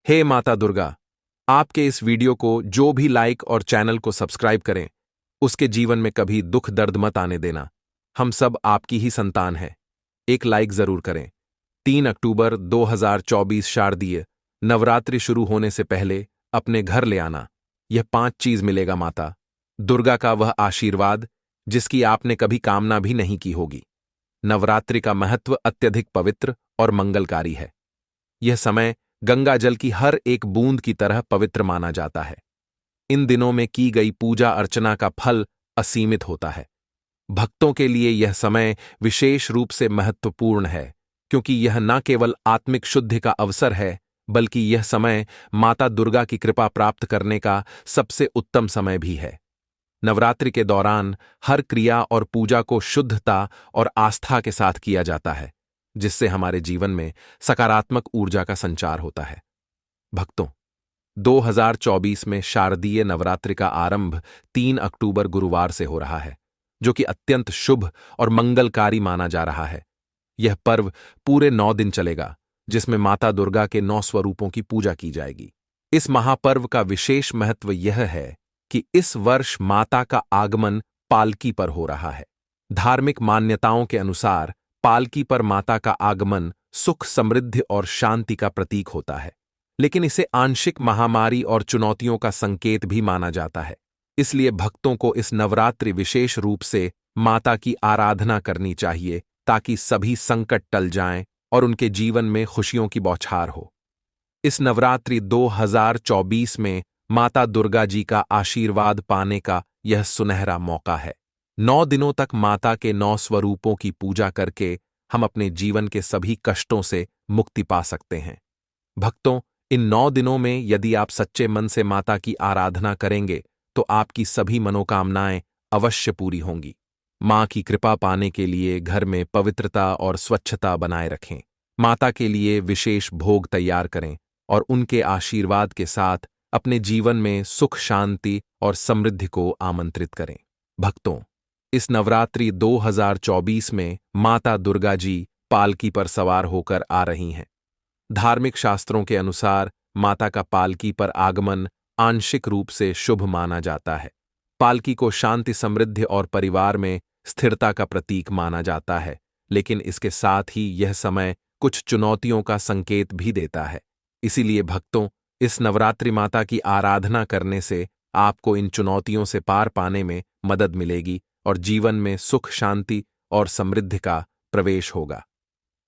हे माता दुर्गा, आपके इस वीडियो को जो भी लाइक और चैनल को सब्सक्राइब करें, उसके जीवन में कभी दुख दर्द मत आने देना। हम सब आपकी ही संतान हैं। एक लाइक जरूर करें। 3 अक्टूबर 2024 शारदीय नवरात्रि शुरू होने से पहले अपने घर ले आना। यह 5 चीज मिलेगा माता दुर्गा का वह आशीर्वाद जिसकी आपने कभी कामना भी नहीं की होगी। नवरात्रि का महत्व अत्यधिक पवित्र और मंगलकारी है। यह समय गंगा जल की हर एक बूंद की तरह पवित्र माना जाता है। इन दिनों में की गई पूजा अर्चना का फल असीमित होता है। भक्तों के लिए यह समय विशेष रूप से महत्वपूर्ण है, क्योंकि यह न केवल आत्मिक शुद्धि का अवसर है, बल्कि यह समय माता दुर्गा की कृपा प्राप्त करने का सबसे उत्तम समय भी है। नवरात्रि के दौरान हर क्रिया और पूजा को शुद्धता और आस्था के साथ किया जाता है, जिससे हमारे जीवन में सकारात्मक ऊर्जा का संचार होता है। भक्तों, 2024 में शारदीय नवरात्रि का आरंभ 3 अक्टूबर गुरुवार से हो रहा है, जो कि अत्यंत शुभ और मंगलकारी माना जा रहा है। यह पर्व पूरे 9 दिन चलेगा, जिसमें माता दुर्गा के 9 स्वरूपों की पूजा की जाएगी। इस महापर्व का विशेष महत्व यह है कि इस वर्ष माता का आगमन पालकी पर हो रहा है। धार्मिक मान्यताओं के अनुसार पालकी पर माता का आगमन सुख, समृद्धि और शांति का प्रतीक होता है, लेकिन इसे आंशिक महामारी और चुनौतियों का संकेत भी माना जाता है। इसलिए भक्तों को इस नवरात्रि विशेष रूप से माता की आराधना करनी चाहिए, ताकि सभी संकट टल जाएं और उनके जीवन में खुशियों की बौछार हो। इस नवरात्रि 2024 में माता दुर्गा जी का आशीर्वाद पाने का यह सुनहरा मौका है। 9 दिनों तक माता के 9 स्वरूपों की पूजा करके हम अपने जीवन के सभी कष्टों से मुक्ति पा सकते हैं। भक्तों, इन 9 दिनों में यदि आप सच्चे मन से माता की आराधना करेंगे तो आपकी सभी मनोकामनाएं अवश्य पूरी होंगी। मां की कृपा पाने के लिए घर में पवित्रता और स्वच्छता बनाए रखें। माता के लिए विशेष भोग तैयार करें और उनके आशीर्वाद के साथ अपने जीवन में सुख, शांति और समृद्धि को आमंत्रित करें। भक्तों, इस नवरात्रि 2024 में माता दुर्गा जी पालकी पर सवार होकर आ रही हैं। धार्मिक शास्त्रों के अनुसार माता का पालकी पर आगमन आंशिक रूप से शुभ माना जाता है। पालकी को शांति, समृद्धि और परिवार में स्थिरता का प्रतीक माना जाता है, लेकिन इसके साथ ही यह समय कुछ चुनौतियों का संकेत भी देता है। इसीलिए भक्तों, इस नवरात्रि माता की आराधना करने से आपको इन चुनौतियों से पार पाने में मदद मिलेगी और जीवन में सुख, शांति और समृद्धि का प्रवेश होगा।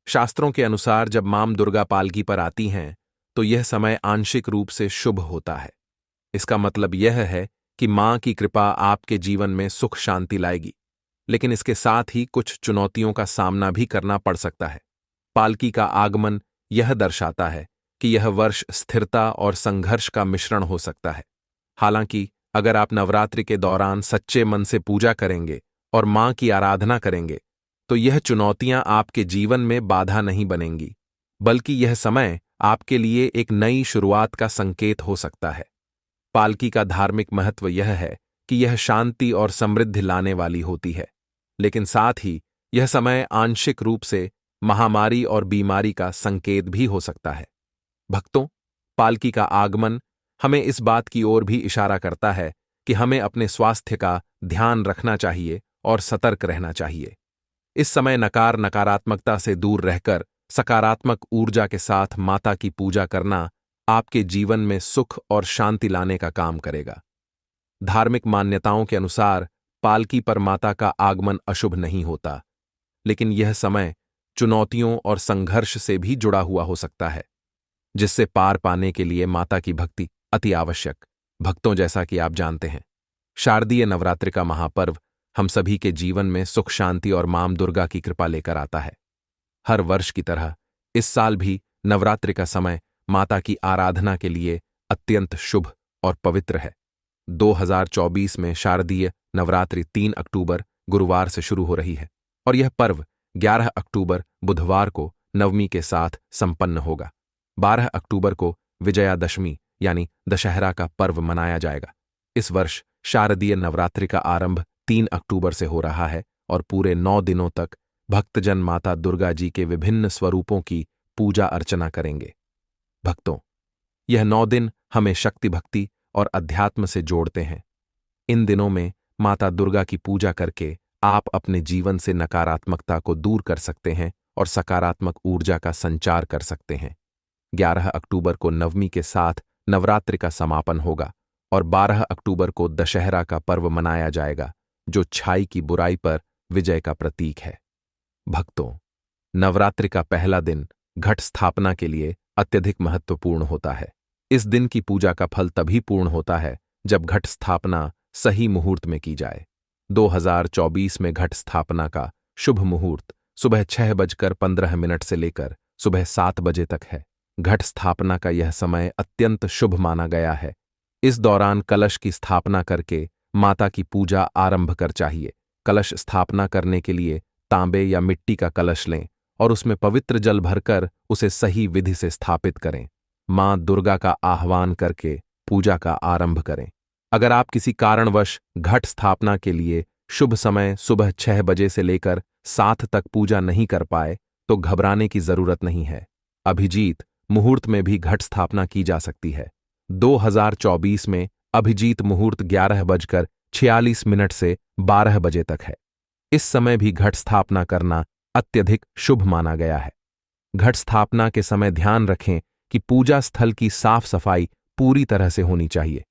शास्त्रों के अनुसार जब मां दुर्गा पालकी पर आती हैं तो यह समय आंशिक रूप से शुभ होता है। इसका मतलब यह है कि मां की कृपा आपके जीवन में सुख, शांति लाएगी, लेकिन इसके साथ ही कुछ चुनौतियों का सामना भी करना पड़ सकता है। पालकी का आगमन यह दर्शाता है कि यह वर्ष स्थिरता और संघर्ष का मिश्रण हो सकता है। हालांकि अगर आप नवरात्रि के दौरान सच्चे मन से पूजा करेंगे और मां की आराधना करेंगे तो यह चुनौतियां आपके जीवन में बाधा नहीं बनेंगी, बल्कि यह समय आपके लिए एक नई शुरुआत का संकेत हो सकता है। पालकी का धार्मिक महत्व यह है कि यह शांति और समृद्धि लाने वाली होती है, लेकिन साथ ही यह समय आंशिक रूप से महामारी और बीमारी का संकेत भी हो सकता है। भक्तों, पालकी का आगमन हमें इस बात की ओर भी इशारा करता है कि हमें अपने स्वास्थ्य का ध्यान रखना चाहिए और सतर्क रहना चाहिए। इस समय नकारात्मकता से दूर रहकर सकारात्मक ऊर्जा के साथ माता की पूजा करना आपके जीवन में सुख और शांति लाने का काम करेगा। धार्मिक मान्यताओं के अनुसार पालकी पर माता का आगमन अशुभ नहीं होता, लेकिन यह समय चुनौतियों और संघर्ष से भी जुड़ा हुआ हो सकता है, जिससे पार पाने के लिए माता की भक्ति अति आवश्यक। भक्तों, जैसा कि आप जानते हैं, शारदीय नवरात्रि का महापर्व हम सभी के जीवन में सुख, शांति और मां दुर्गा की कृपा लेकर आता है। हर वर्ष की तरह इस साल भी नवरात्रि का समय माता की आराधना के लिए अत्यंत शुभ और पवित्र है। 2024 में शारदीय नवरात्रि 3 अक्टूबर गुरुवार से शुरू हो रही है और यह पर्व 11 अक्टूबर बुधवार को नवमी के साथ संपन्न होगा। 12 अक्टूबर को विजयादशमी यानी दशहरा का पर्व मनाया जाएगा। इस वर्ष शारदीय नवरात्रि का आरंभ 3 अक्टूबर से हो रहा है और पूरे 9 दिनों तक भक्तजन माता दुर्गा जी के विभिन्न स्वरूपों की पूजा अर्चना करेंगे। भक्तों, यह 9 दिन हमें शक्ति भक्ति और अध्यात्म से जोड़ते हैं। इन दिनों में माता दुर्गा की पूजा करके आप अपने जीवन से नकारात्मकता को दूर कर सकते हैं और सकारात्मक ऊर्जा का संचार कर सकते हैं। 11 अक्टूबर को नवमी के साथ नवरात्रि का समापन होगा और 12 अक्टूबर को दशहरा का पर्व मनाया जाएगा, जो छाई की बुराई पर विजय का प्रतीक है। भक्तों, नवरात्रि का पहला दिन घट स्थापना के लिए अत्यधिक महत्वपूर्ण होता है। इस दिन की पूजा का फल तभी पूर्ण होता है जब घट स्थापना सही मुहूर्त में की जाए। 2024 में घट स्थापना का शुभ मुहूर्त सुबह 6:15 से लेकर सुबह 7 बजे तक है। घट स्थापना का यह समय अत्यंत शुभ माना गया है। इस दौरान कलश की स्थापना करके माता की पूजा आरंभ कर चाहिए। कलश स्थापना करने के लिए तांबे या मिट्टी का कलश लें और उसमें पवित्र जल भरकर उसे सही विधि से स्थापित करें। मां दुर्गा का आह्वान करके पूजा का आरंभ करें। अगर आप किसी कारणवश घट स्थापना के लिए शुभ समय सुबह 6 बजे से लेकर 7 तक पूजा नहीं कर पाए तो घबराने की जरूरत नहीं है। अभिजीत मुहूर्त में भी घट स्थापना की जा सकती है। 2024 में अभिजीत मुहूर्त 11:46 से 12 बजे तक है। इस समय भी घट स्थापना करना अत्यधिक शुभ माना गया है। घट स्थापना के समय ध्यान रखें कि पूजा स्थल की साफ सफाई पूरी तरह से होनी चाहिए।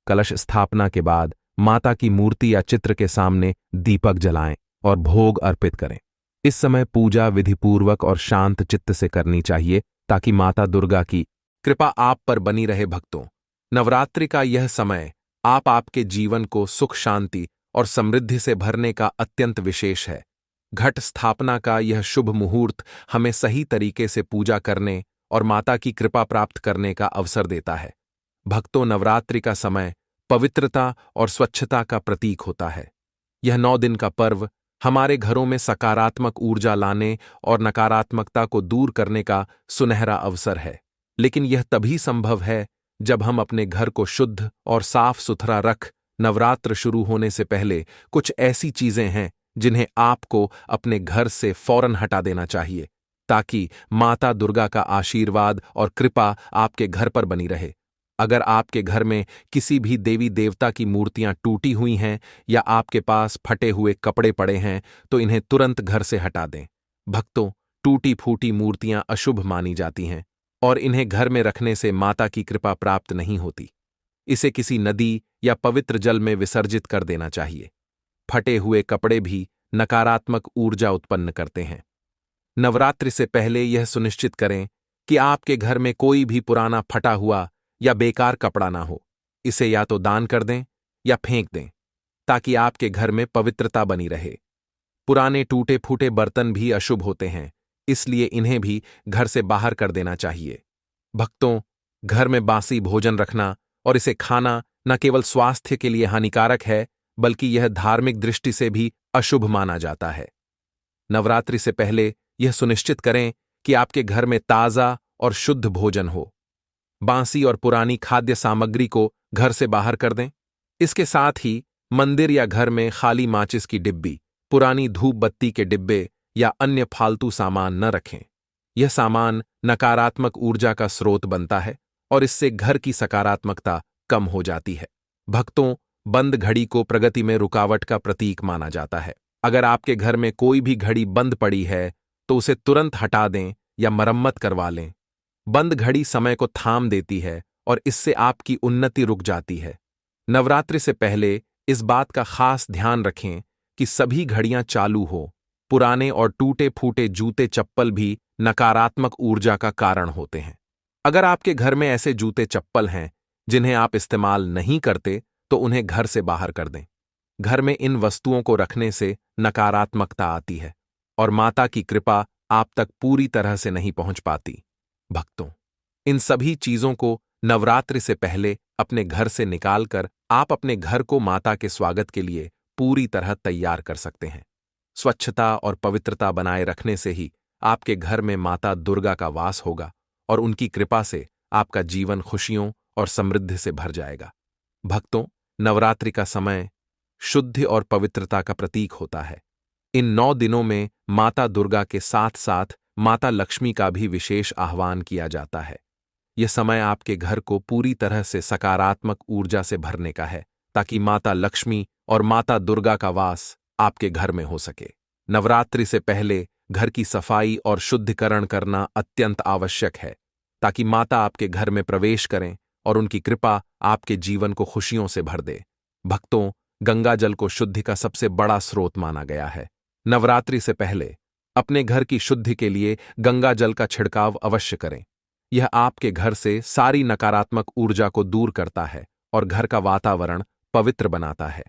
कलश स्थापना के बाद माता की मूर्ति या चित्र के सामने दीपक जलाएं और भोग अर्पित करें। इस समय पूजा विधिपूर्वक और शांत चित्त से करनी चाहिए ताकि माता दुर्गा की कृपा आप पर बनी रहे। भक्तों, नवरात्रि का यह समय आपके जीवन को सुख शांति और समृद्धि से भरने का अत्यंत विशेष है। घट स्थापना का यह शुभ मुहूर्त हमें सही तरीके से पूजा करने और माता की कृपा प्राप्त करने का अवसर देता है। भक्तों, नवरात्रि का समय पवित्रता और स्वच्छता का प्रतीक होता है। यह 9 दिन का पर्व हमारे घरों में सकारात्मक ऊर्जा लाने और नकारात्मकता को दूर करने का सुनहरा अवसर है। लेकिन यह तभी संभव है जब हम अपने घर को शुद्ध और साफ सुथरा रख। नवरात्र शुरू होने से पहले कुछ ऐसी चीजें हैं जिन्हें आपको अपने घर से फौरन हटा देना चाहिए ताकि माता दुर्गा का आशीर्वाद और कृपा आपके घर पर बनी रहे। अगर आपके घर में किसी भी देवी देवता की मूर्तियां टूटी हुई हैं या आपके पास फटे हुए कपड़े पड़े हैं तो इन्हें तुरंत घर से हटा दें। भक्तों, टूटी फूटी मूर्तियां अशुभ मानी जाती हैं और इन्हें घर में रखने से माता की कृपा प्राप्त नहीं होती। इसे किसी नदी या पवित्र जल में विसर्जित कर देना चाहिए। फटे हुए कपड़े भी नकारात्मक ऊर्जा उत्पन्न करते हैं। नवरात्रि से पहले यह सुनिश्चित करें कि आपके घर में कोई भी पुराना फटा हुआ या बेकार कपड़ा ना हो। इसे या तो दान कर दें या फेंक दें ताकि आपके घर में पवित्रता बनी रहे। पुराने टूटे फूटे बर्तन भी अशुभ होते हैं, इसलिए इन्हें भी घर से बाहर कर देना चाहिए। भक्तों, घर में बासी भोजन रखना और इसे खाना न केवल स्वास्थ्य के लिए हानिकारक है बल्कि यह धार्मिक दृष्टि से भी अशुभ माना जाता है। नवरात्रि से पहले यह सुनिश्चित करें कि आपके घर में ताजा और शुद्ध भोजन हो। बासी और पुरानी खाद्य सामग्री को घर से बाहर कर दें। इसके साथ ही मंदिर या घर में खाली माचिस की डिब्बी, पुरानी धूप बत्ती के डिब्बे या अन्य फालतू सामान न रखें। यह सामान नकारात्मक ऊर्जा का स्रोत बनता है और इससे घर की सकारात्मकता कम हो जाती है। भक्तों, बंद घड़ी को प्रगति में रुकावट का प्रतीक माना जाता है। अगर आपके घर में कोई भी घड़ी बंद पड़ी है तो उसे तुरंत हटा दें या मरम्मत करवा लें। बंद घड़ी समय को थाम देती है और इससे आपकी उन्नति रुक जाती है। नवरात्रि से पहले इस बात का खास ध्यान रखें कि सभी घड़ियां चालू हो। पुराने और टूटे फूटे जूते चप्पल भी नकारात्मक ऊर्जा का कारण होते हैं। अगर आपके घर में ऐसे जूते चप्पल हैं जिन्हें आप इस्तेमाल नहीं करते तो उन्हें घर से बाहर कर दें। घर में इन वस्तुओं को रखने से नकारात्मकता आती है और माता की कृपा आप तक पूरी तरह से नहीं पहुंच पाती। भक्तों, इन सभी चीजों को नवरात्रि से पहले अपने घर से निकालकर आप अपने घर को माता के स्वागत के लिए पूरी तरह तैयार कर सकते हैं। स्वच्छता और पवित्रता बनाए रखने से ही आपके घर में माता दुर्गा का वास होगा और उनकी कृपा से आपका जीवन खुशियों और समृद्धि से भर जाएगा। भक्तों, नवरात्रि का समय शुद्धि और पवित्रता का प्रतीक होता है। इन 9 दिनों में माता दुर्गा के साथ साथ माता लक्ष्मी का भी विशेष आह्वान किया जाता है। यह समय आपके घर को पूरी तरह से सकारात्मक ऊर्जा से भरने का है, ताकि माता लक्ष्मी और माता दुर्गा का वास आपके घर में हो सके। नवरात्रि से पहले घर की सफाई और शुद्धिकरण करना अत्यंत आवश्यक है, ताकि माता आपके घर में प्रवेश करें और उनकी कृपा आपके जीवन को खुशियों से भर दे। भक्तों, गंगा जल को शुद्धि का सबसे बड़ा स्रोत माना गया है। नवरात्रि से पहले अपने घर की शुद्धि के लिए गंगा जल का छिड़काव अवश्य करें। यह आपके घर से सारी नकारात्मक ऊर्जा को दूर करता है और घर का वातावरण पवित्र बनाता है।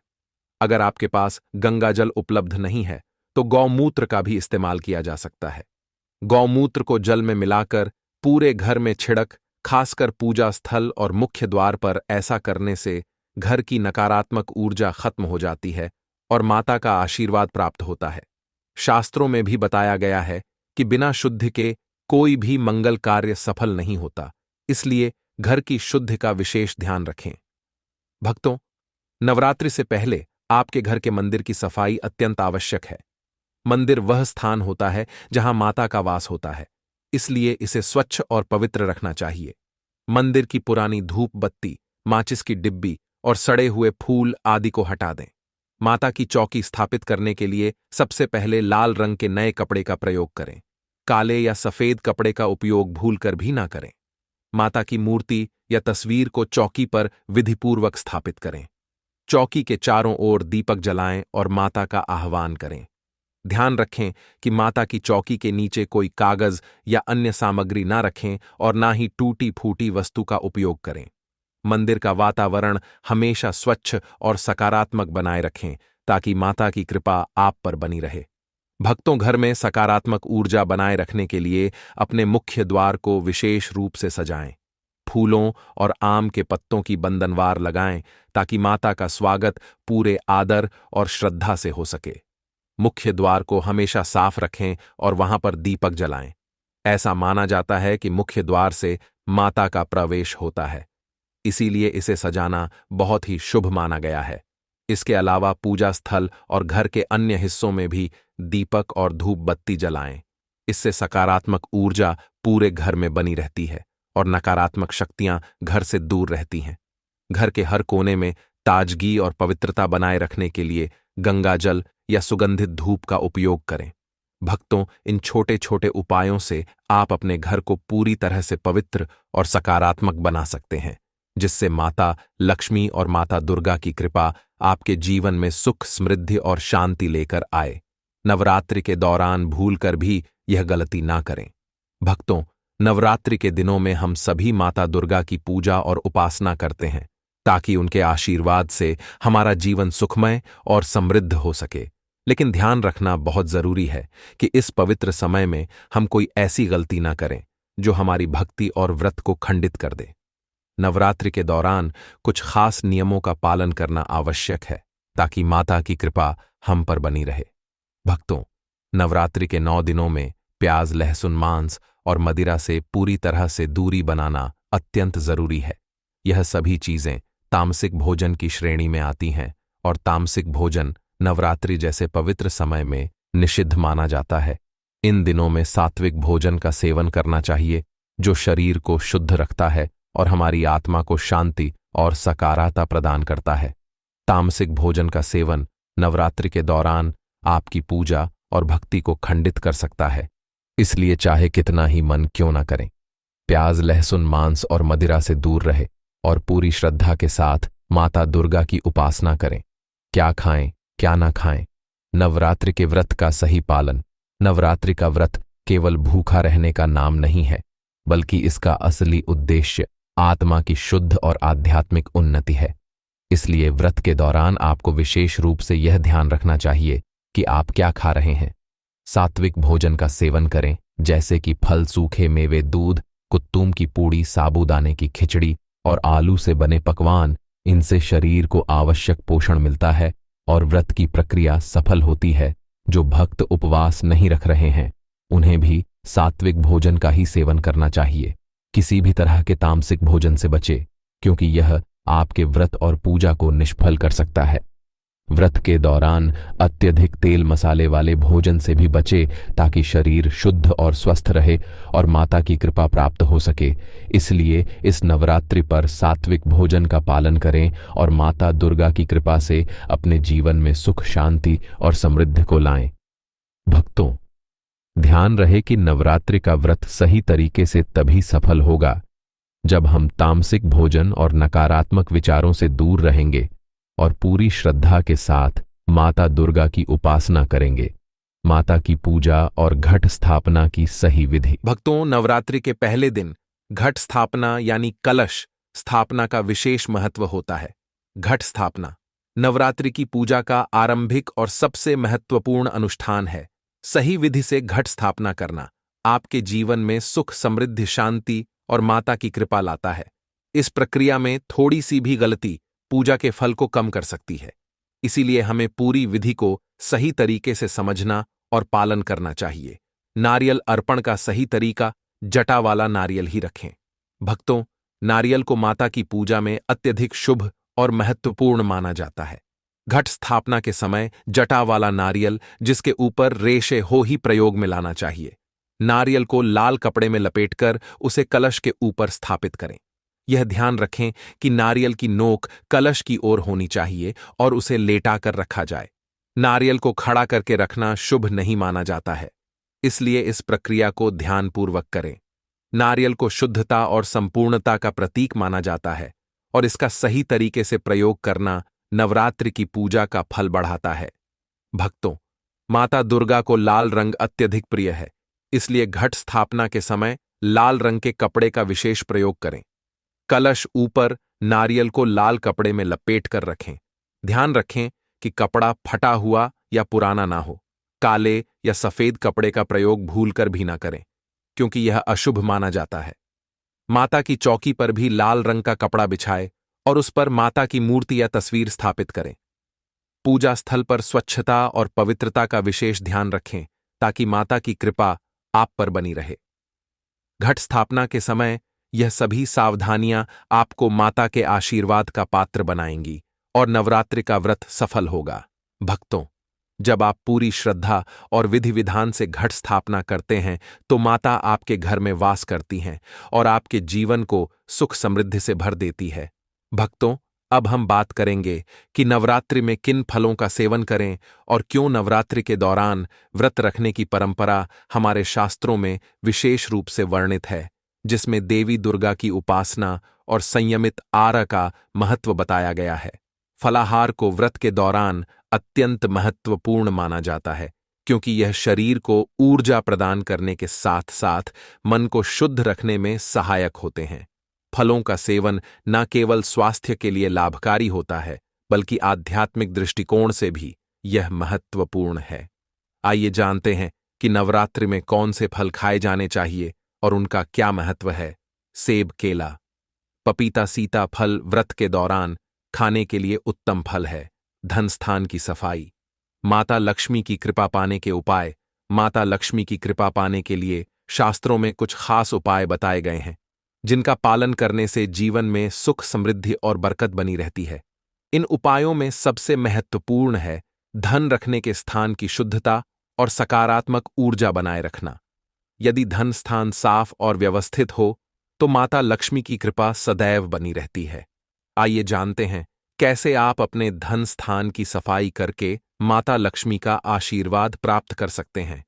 अगर आपके पास गंगा जल उपलब्ध नहीं है तो गौमूत्र का भी इस्तेमाल किया जा सकता है। गौमूत्र को जल में मिलाकर पूरे घर में छिड़क, खासकर पूजा स्थल और मुख्य द्वार पर ऐसा करने से घर की नकारात्मक ऊर्जा खत्म हो जाती है और माता का आशीर्वाद प्राप्त होता है। शास्त्रों में भी बताया गया है कि बिना शुद्धि के कोई भी मंगल कार्य सफल नहीं होता, इसलिए घर की शुद्धि का विशेष ध्यान रखें। भक्तों, नवरात्रि से पहले आपके घर के मंदिर की सफाई अत्यंत आवश्यक है। मंदिर वह स्थान होता है जहां माता का वास होता है, इसलिए इसे स्वच्छ और पवित्र रखना चाहिए। मंदिर की पुरानी धूप बत्ती, माचिस की डिब्बी और सड़े हुए फूल आदि को हटा दें। माता की चौकी स्थापित करने के लिए सबसे पहले लाल रंग के नए कपड़े का प्रयोग करें। काले या सफेद कपड़े का उपयोग भूलकर भी ना करें। माता की मूर्ति या तस्वीर को चौकी पर विधिपूर्वक स्थापित करें। चौकी के चारों ओर दीपक जलाएं और माता का आह्वान करें। ध्यान रखें कि माता की चौकी के नीचे कोई कागज या अन्य सामग्री ना रखें और ना ही टूटी फूटी वस्तु का उपयोग करें। मंदिर का वातावरण हमेशा स्वच्छ और सकारात्मक बनाए रखें, ताकि माता की कृपा आप पर बनी रहे। भक्तों, घर में सकारात्मक ऊर्जा बनाए रखने के लिए अपने मुख्य द्वार को विशेष रूप से सजाएं। फूलों और आम के पत्तों की बंधनवार लगाएं, ताकि माता का स्वागत पूरे आदर और श्रद्धा से हो सके। मुख्य द्वार को हमेशा साफ रखें और वहां पर दीपक जलाएं। ऐसा माना जाता है कि मुख्य द्वार से माता का प्रवेश होता है, इसीलिए इसे सजाना बहुत ही शुभ माना गया है। इसके अलावा पूजा स्थल और घर के अन्य हिस्सों में भी दीपक और धूप बत्ती जलाएं। इससे सकारात्मक ऊर्जा पूरे घर में बनी रहती है और नकारात्मक शक्तियां घर से दूर रहती हैं। घर के हर कोने में ताजगी और पवित्रता बनाए रखने के लिए गंगा जल या सुगंधित धूप का उपयोग करें। भक्तों, इन छोटे छोटे उपायों से आप अपने घर को पूरी तरह से पवित्र और सकारात्मक बना सकते हैं, जिससे माता लक्ष्मी और माता दुर्गा की कृपा आपके जीवन में सुख, समृद्धि और शांति लेकर आए। नवरात्रि के दौरान भूलकर भी यह गलती ना करें। भक्तों, नवरात्रि के दिनों में हम सभी माता दुर्गा की पूजा और उपासना करते हैं, ताकि उनके आशीर्वाद से हमारा जीवन सुखमय और समृद्ध हो सके। लेकिन ध्यान रखना बहुत जरूरी है कि इस पवित्र समय में हम कोई ऐसी गलती ना करें जो हमारी भक्ति और व्रत को खंडित कर दे। नवरात्रि के दौरान कुछ खास नियमों का पालन करना आवश्यक है, ताकि माता की कृपा हम पर बनी रहे। भक्तों, नवरात्रि के 9 दिनों में प्याज, लहसुन, मांस और मदिरा से पूरी तरह से दूरी बनाना अत्यंत जरूरी है। यह सभी चीजें तामसिक भोजन की श्रेणी में आती हैं और तामसिक भोजन नवरात्रि जैसे पवित्र समय में निषिद्ध माना जाता है। इन दिनों में सात्विक भोजन का सेवन करना चाहिए, जो शरीर को शुद्ध रखता है और हमारी आत्मा को शांति और सकारात्मकता प्रदान करता है। तामसिक भोजन का सेवन नवरात्रि के दौरान आपकी पूजा और भक्ति को खंडित कर सकता है, इसलिए चाहे कितना ही मन क्यों न करें, प्याज, लहसुन, मांस और मदिरा से दूर रहे और पूरी श्रद्धा के साथ माता दुर्गा की उपासना करें। क्या खाएं, क्या ना खाएं। नवरात्रि के व्रत का सही पालन। नवरात्रि का व्रत केवल भूखा रहने का नाम नहीं है, बल्कि इसका असली उद्देश्य आत्मा की शुद्ध और आध्यात्मिक उन्नति है। इसलिए व्रत के दौरान आपको विशेष रूप से यह ध्यान रखना चाहिए कि आप क्या खा रहे हैं। सात्विक भोजन का सेवन करें, जैसे कि फल, सूखे मेवे, दूध, कुत्तूम की पूड़ी, साबूदाने की खिचड़ी और आलू से बने पकवान। इनसे शरीर को आवश्यक पोषण मिलता है और व्रत की प्रक्रिया सफल होती है। जो भक्त उपवास नहीं रख रहे हैं, उन्हें भी सात्विक भोजन का ही सेवन करना चाहिए। किसी भी तरह के तामसिक भोजन से बचे, क्योंकि यह आपके व्रत और पूजा को निष्फल कर सकता है। व्रत के दौरान अत्यधिक तेल मसाले वाले भोजन से भी बचे ताकि शरीर शुद्ध और स्वस्थ रहे और माता की कृपा प्राप्त हो सके। इसलिए इस नवरात्रि पर सात्विक भोजन का पालन करें और माता दुर्गा की कृपा से अपने जीवन में सुख, शांति और समृद्धि को लाएं। भक्तों, ध्यान रहे कि नवरात्रि का व्रत सही तरीके से तभी सफल होगा जब हम तामसिक भोजन और नकारात्मक विचारों से दूर रहेंगे और पूरी श्रद्धा के साथ माता दुर्गा की उपासना करेंगे। माता की पूजा और घट स्थापना की सही विधि। भक्तों, नवरात्रि के पहले दिन घट स्थापना यानी कलश स्थापना का विशेष महत्व होता है। घट स्थापना नवरात्रि की पूजा का आरंभिक और सबसे महत्वपूर्ण अनुष्ठान है। सही विधि से घट स्थापना करना आपके जीवन में सुख, समृद्धि, शांति और माता की कृपा लाता है। इस प्रक्रिया में थोड़ी सी भी गलती पूजा के फल को कम कर सकती है। इसीलिए हमें पूरी विधि को सही तरीके से समझना और पालन करना चाहिए। नारियल अर्पण का सही तरीका जटा वाला नारियल ही रखें। भक्तों, नारियल को माता की पूजा में अत्यधिक शुभ और महत्वपूर्ण माना जाता है। घट स्थापना के समय जटा वाला नारियल जिसके ऊपर रेशे हो ही प्रयोग में लाना चाहिए। नारियल को लाल कपड़े में लपेटकर उसे कलश के ऊपर स्थापित करें। यह ध्यान रखें कि नारियल की नोक कलश की ओर होनी चाहिए और उसे लेटा कर रखा जाए। नारियल को खड़ा करके रखना शुभ नहीं माना जाता है, इसलिए इस प्रक्रिया को ध्यानपूर्वक करें। नारियल को शुद्धता और संपूर्णता का प्रतीक माना जाता है और इसका सही तरीके से प्रयोग करना नवरात्रि की पूजा का फल बढ़ाता है। भक्तों, माता दुर्गा को लाल रंग अत्यधिक प्रिय है, इसलिए घट स्थापना के समय लाल रंग के कपड़े का विशेष प्रयोग करें। कलश ऊपर नारियल को लाल कपड़े में लपेट कर रखें। ध्यान रखें कि कपड़ा फटा हुआ या पुराना ना हो। काले या सफेद कपड़े का प्रयोग भूलकर भी ना करें, क्योंकि यह अशुभ माना जाता है। माता की चौकी पर भी लाल रंग का कपड़ा बिछाए और उस पर माता की मूर्ति या तस्वीर स्थापित करें। पूजा स्थल पर स्वच्छता और पवित्रता का विशेष ध्यान रखें ताकि माता की कृपा आप पर बनी रहे। घट स्थापना के समय यह सभी सावधानियां आपको माता के आशीर्वाद का पात्र बनाएंगी और नवरात्रि का व्रत सफल होगा। भक्तों, जब आप पूरी श्रद्धा और विधि विधान से घट स्थापना करते हैं तो माता आपके घर में वास करती हैं और आपके जीवन को सुख समृद्धि से भर देती है। भक्तों, अब हम बात करेंगे कि नवरात्रि में किन फलों का सेवन करें और क्यों नवरात्रि के दौरान व्रत रखने की परंपरा हमारे शास्त्रों में विशेष रूप से वर्णित है, जिसमें देवी दुर्गा की उपासना और संयमित आहार का महत्व बताया गया है। फलाहार को व्रत के दौरान अत्यंत महत्वपूर्ण माना जाता है, क्योंकि यह शरीर को ऊर्जा प्रदान करने के साथ साथ मन को शुद्ध रखने में सहायक होते हैं। फलों का सेवन न केवल स्वास्थ्य के लिए लाभकारी होता है, बल्कि आध्यात्मिक दृष्टिकोण से भी यह महत्वपूर्ण है। आइए जानते हैं कि नवरात्रि में कौन से फल खाए जाने चाहिए और उनका क्या महत्व है। सेब, केला, पपीता, सीता फल व्रत के दौरान खाने के लिए उत्तम फल है। धन स्थान की सफाई। माता लक्ष्मी की कृपा पाने के उपाय। माता लक्ष्मी की कृपा पाने के लिए शास्त्रों में कुछ खास उपाय बताए गए हैं, जिनका पालन करने से जीवन में सुख, समृद्धि और बरकत बनी रहती है। इन उपायों में सबसे महत्वपूर्ण है धन रखने के स्थान की शुद्धता और सकारात्मक ऊर्जा बनाए रखना। यदि धन स्थान साफ और व्यवस्थित हो तो माता लक्ष्मी की कृपा सदैव बनी रहती है। आइए जानते हैं कैसे आप अपने धन स्थान की सफाई करके माता लक्ष्मी का आशीर्वाद प्राप्त कर सकते हैं।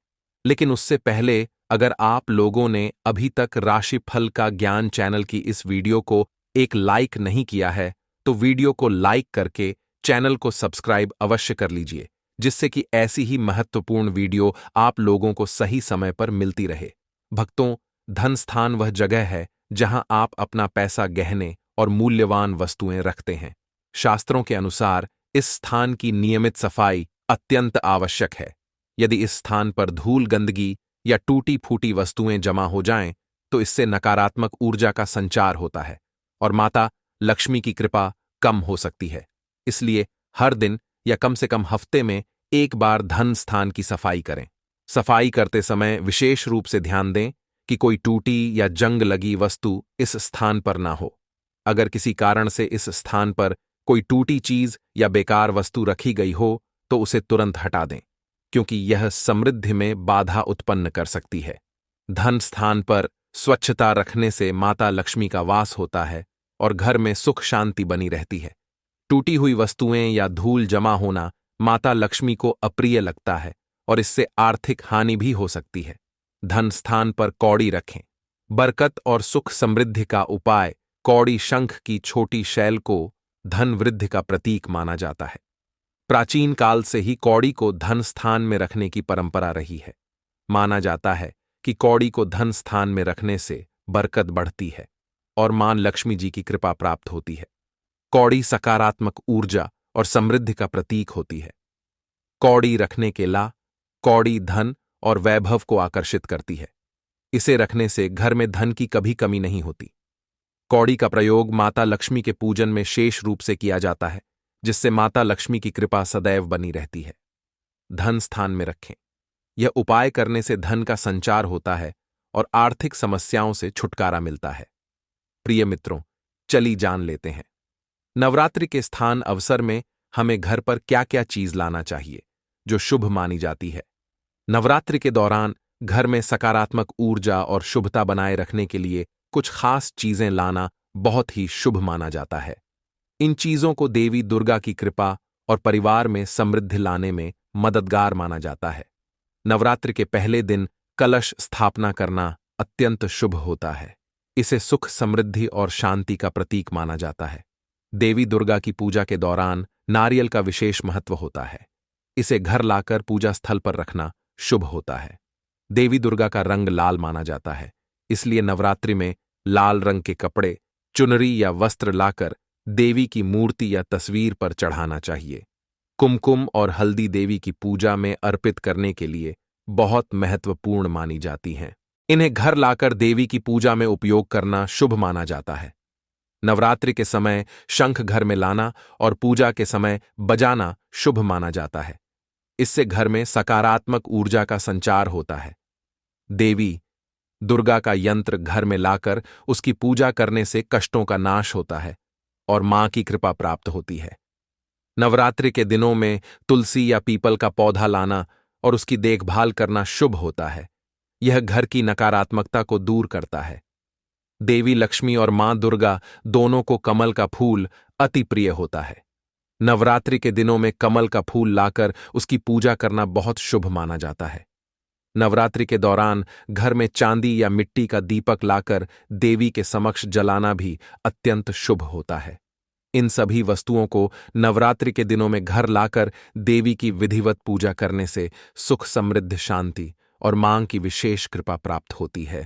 लेकिन उससे पहले, अगर आप लोगों ने अभी तक राशिफल का ज्ञान चैनल की इस वीडियो को एक लाइक नहीं किया है, तो वीडियो को लाइक करके चैनल को सब्सक्राइब अवश्य कर लीजिए, जिससे कि ऐसी ही महत्वपूर्ण वीडियो आप लोगों को सही समय पर मिलती रहे। भक्तों, धन स्थान वह जगह है जहां आप अपना पैसा, गहने और मूल्यवान वस्तुएं रखते हैं। शास्त्रों के अनुसार इस स्थान की नियमित सफाई अत्यंत आवश्यक है। यदि इस स्थान पर धूल, गंदगी या टूटी फूटी वस्तुएं जमा हो जाएं, तो इससे नकारात्मक ऊर्जा का संचार होता है और माता लक्ष्मी की कृपा कम हो सकती है। इसलिए हर दिन या कम से कम हफ्ते में एक बार धन स्थान की सफाई करें। सफाई करते समय विशेष रूप से ध्यान दें कि कोई टूटी या जंग लगी वस्तु इस स्थान पर ना हो। अगर किसी कारण से इस स्थान पर कोई टूटी चीज या बेकार वस्तु रखी गई हो तो उसे तुरंत हटा दें, क्योंकि यह समृद्धि में बाधा उत्पन्न कर सकती है। धन स्थान पर स्वच्छता रखने से माता लक्ष्मी का वास होता है और घर में सुख शांति बनी रहती है। टूटी हुई वस्तुएं या धूल जमा होना माता लक्ष्मी को अप्रिय लगता है और इससे आर्थिक हानि भी हो सकती है। धन स्थान पर कौड़ी रखें। बरकत और सुख समृद्धि का उपाय कौड़ी शंख की छोटी शैल को धन वृद्धि का प्रतीक माना जाता है। प्राचीन काल से ही कौड़ी को धन स्थान में रखने की परंपरा रही है। माना जाता है कि कौड़ी को धन स्थान में रखने से बरकत बढ़ती है और मां लक्ष्मी जी की कृपा प्राप्त होती है। कौड़ी सकारात्मक ऊर्जा और समृद्धि का प्रतीक होती है। कौड़ी रखने के कौड़ी धन और वैभव को आकर्षित करती है। इसे रखने से घर में धन की कभी कमी नहीं होती। कौड़ी का प्रयोग माता लक्ष्मी के पूजन में शेष रूप से किया जाता है, जिससे माता लक्ष्मी की कृपा सदैव बनी रहती है। धन स्थान में रखें। यह उपाय करने से धन का संचार होता है और आर्थिक समस्याओं से छुटकारा मिलता है। प्रिय मित्रों, चली जान लेते हैं नवरात्रि के स्थान अवसर में हमें घर पर क्या क्या चीज लाना चाहिए जो शुभ मानी जाती है। नवरात्रि के दौरान घर में सकारात्मक ऊर्जा और शुभता बनाए रखने के लिए कुछ खास चीजें लाना बहुत ही शुभ माना जाता है। इन चीजों को देवी दुर्गा की कृपा और परिवार में समृद्धि लाने में मददगार माना जाता है। नवरात्रि के पहले दिन कलश स्थापना करना अत्यंत शुभ होता है। इसे सुख समृद्धि और शांति का प्रतीक माना जाता है। देवी दुर्गा की पूजा के दौरान नारियल का विशेष महत्व होता है। इसे घर लाकर पूजा स्थल पर रखना शुभ होता है। देवी दुर्गा का रंग लाल माना जाता है, इसलिए नवरात्रि में लाल रंग के कपड़े, चुनरी या वस्त्र लाकर देवी की मूर्ति या तस्वीर पर चढ़ाना चाहिए। कुमकुम और हल्दी देवी की पूजा में अर्पित करने के लिए बहुत महत्वपूर्ण मानी जाती हैं। इन्हें घर लाकर देवी की पूजा में उपयोग करना शुभ माना जाता है। नवरात्रि के समय शंख घर में लाना और पूजा के समय बजाना शुभ माना जाता है। इससे घर में सकारात्मक ऊर्जा का संचार होता है। देवी दुर्गा का यंत्र घर में लाकर उसकी पूजा करने से कष्टों का नाश होता है और मां की कृपा प्राप्त होती है। नवरात्रि के दिनों में तुलसी या पीपल का पौधा लाना और उसकी देखभाल करना शुभ होता है। यह घर की नकारात्मकता को दूर करता है। देवी लक्ष्मी और मां दुर्गा दोनों को कमल का फूल अति प्रिय होता है। नवरात्रि के दिनों में कमल का फूल लाकर उसकी पूजा करना बहुत शुभ माना जाता है। नवरात्रि के दौरान घर में चांदी या मिट्टी का दीपक लाकर देवी के समक्ष जलाना भी अत्यंत शुभ होता है। इन सभी वस्तुओं को नवरात्रि के दिनों में घर लाकर देवी की विधिवत पूजा करने से सुख समृद्ध शांति और मां की विशेष कृपा प्राप्त होती है।